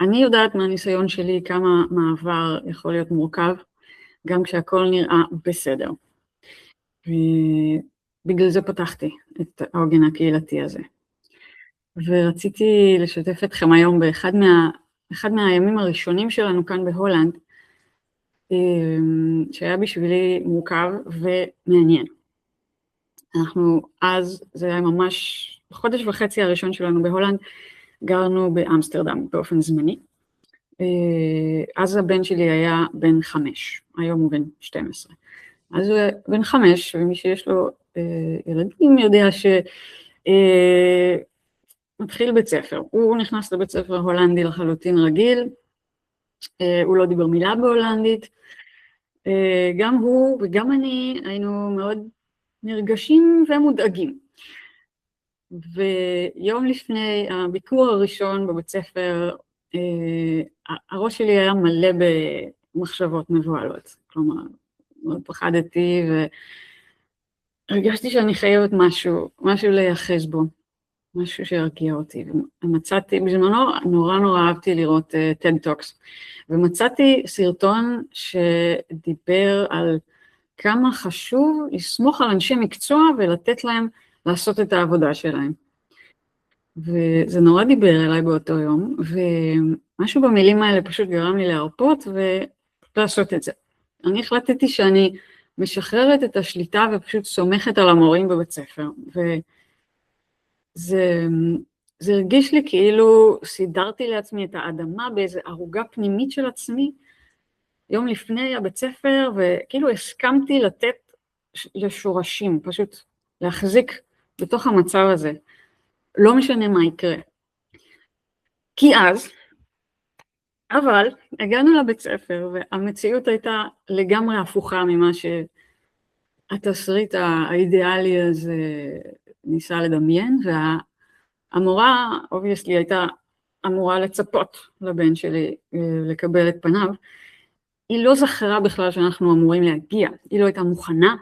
אני יודעת מהניסיון שלי כמה מעבר יכול להיות מורכב, גם כשהכל נראה בסדר. ובגלל זה פתחתי את העוגן הקהילתי הזה. ורציתי לשתף אתכם היום אחד מהימים הראשונים שלנו כאן בהולנד, שהיה בשבילי מורכב ומעניין. זה היה ממש, בחודש וחצי הראשון שלנו בהולנד, גרנו באמסטרדם באופן זמני. אז הבן שלי היה בן 5, היום הוא בן 12. אז הוא בן 5, ומי שיש לו ילדים יודע מתחיל בית ספר. הוא נכנס לבית ספר הולנדי לחלוטין רגיל, הוא לא דיבר מילה בהולנדית, גם הוא וגם אני היינו מאוד נרגשים ומודאגים. ויום לפני הביקור הראשון בבית ספר, הראש שלי היה מלא במחשבות מבועלות. כלומר, מאוד פחדתי והרגשתי שאני חייבת משהו לייחס בו, משהו שהרגיע אותי. ומצאתי, בזמנו נורא אהבתי לראות TED Talks, ומצאתי סרטון שדיבר על כמה חשוב לסמוך על אנשי מקצוע ולתת להם לעשות את העבודה שלהם. וזה נורא דיבר אליי באותו יום, ומשהו במילים האלה פשוט גרם לי להרפות ולעשות את זה. אני החלטתי שאני משחררת את השליטה ופשוט סומכת על המורים בבית ספר, וזה הרגיש לי כאילו סידרתי לעצמי את האדמה באיזו ערוגה פנימית של עצמי, יום לפני הבית ספר, וכאילו הסכמתי לתת לשורשים, פשוט להחזיק בתוך המצב הזה, לא משנה מה יקרה. אבל הגענו לבית ספר, והמציאות הייתה לגמרי הפוכה ממה שהתסריט האידיאלי הזה ניסה לדמיין, והמורה, obviously, הייתה אמורה לצפות לבן שלי לקבל את פניו. היא לא זכרה בכלל שאנחנו אמורים להגיע, היא לא הייתה מוכנה,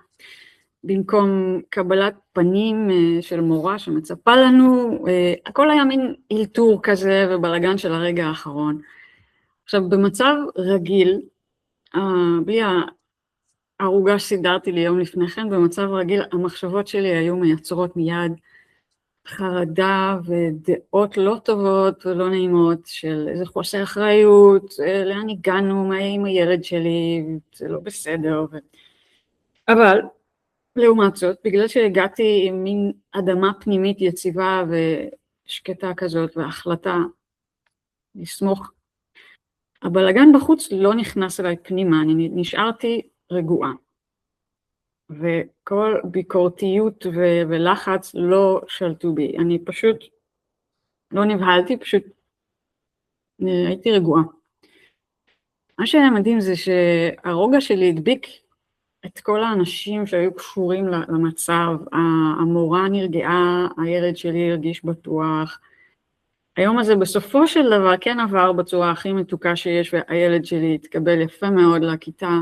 במקום קבלת פנים של מורה שמצפה לנו, הכל היה מין אילתור כזה ובלגן של הרגע האחרון. עכשיו, במצב רגיל, בלי הערוגה שסידרתי לי יום לפני כן, במצב רגיל המחשבות שלי היו מייצרות מיד חרדה ודעות לא טובות ולא נעימות של איזה חוסר אחריות, לאן הגענו, מה עם הילד שלי, זה לא בסדר. אבל לעומת זאת, בגלל שהגעתי עם מין אדמה פנימית יציבה ושקטה כזאת והחלטה לסמוך, הבלגן בחוץ לא נכנס אליי פנימה, אני נשארתי רגועה. וכל ביקורתיות ולחץ לא שלטו בי, אני פשוט לא נבהלתי, פשוט הייתי רגועה. מה שהיה מדהים זה שהרוגע שלי הדביק את כל האנשים שהיו קשורים למצב, המורה נרגעה, הילד שלי הרגיש בטוח. היום הזה בסופו של דבר כן עבר בצורה הכי מתוקה שיש, והילד שלי התקבל יפה מאוד לכיתה.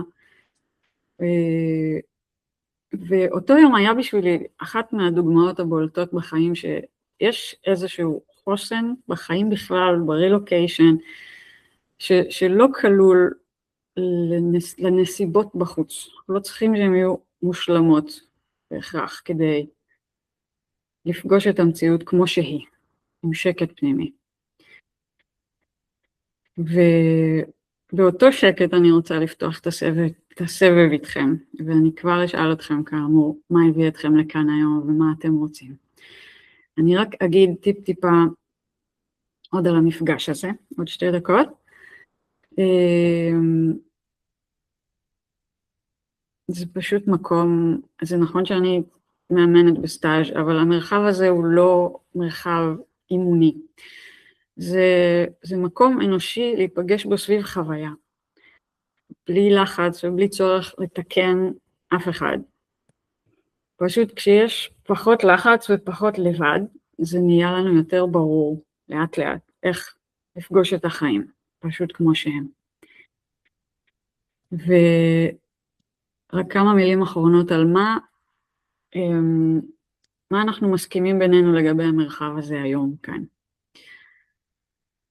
ואותו יום היה בשבילי אחת מהדוגמאות הבולטות בחיים, שיש איזשהו חוסן בחיים בכלל, ברילוקיישן, שלא כלול לנסיבות בחוץ. לא צריכים שהן יהיו מושלמות בהכרח, כדי לפגוש את המציאות כמו שהיא, עם שקט פנימי. ובאותו שקט אני רוצה לפתוח את הסבב איתכם, ואני כבר אשאל אתכם כאמור, מה הביא אתכם לכאן היום ומה אתם רוצים. אני רק אגיד טיפה עוד על המפגש הזה, עוד 2 דקות. זה פשוט מקום, זה נכון שאני מאמנת בסטאז', אבל המרחב הזה הוא לא מרחב אימוני. זה מקום אנושי להיפגש בו סביב חוויה, בלי לחץ ובלי צורך לתקן אף אחד. פשוט כשיש פחות לחץ ופחות לבד, זה נהיה לנו יותר ברור לאט לאט איך לפגוש את החיים, פשוט כמו שהם. ורק כמה מילים אחרונות על מה אנחנו מסכימים בינינו לגבי המרחב הזה היום כאן.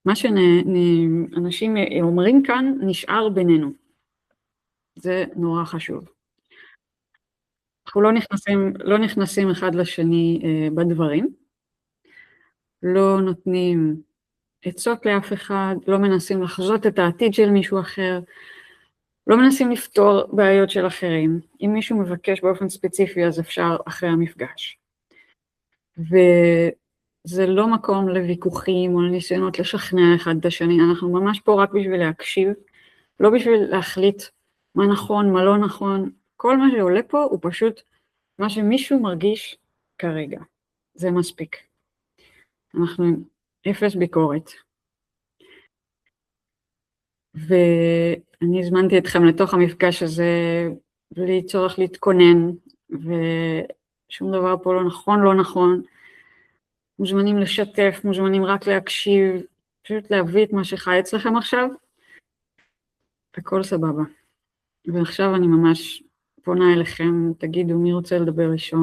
מה שאנשים אומרים כאן נשאר בינינו. זה נורא חשוב. אנחנו לא נכנסים אחד לשני בדברים, לא נותנים עצות לאף אחד, לא מנסים לחזות את העתיד של מישהו אחר, לא מנסים לפתור בעיות של אחרים. אם מישהו מבקש באופן ספציפי, אז אפשר אחרי המפגש. וזה לא מקום לוויכוחים או לניסיונות לשכנע אחד את השני, אנחנו ממש פה רק בשביל להקשיב, לא בשביל להחליט מה נכון, מה לא נכון. כל מה שעולה פה הוא פשוט מה שמישהו מרגיש כרגע. זה מספיק. אנחנו עם אפס ביקורת. ואני הזמנתי אתכם לתוך המפגש הזה בלי צורך להתכונן, ושום דבר פה לא נכון, לא נכון. מוזמנים לשתף, מוזמנים רק להקשיב, פשוט להביא את מה שחי אצלכם עכשיו, הכל סבבה. ועכשיו אני ממש פונה אליכם, תגידו מי רוצה לדבר ראשון.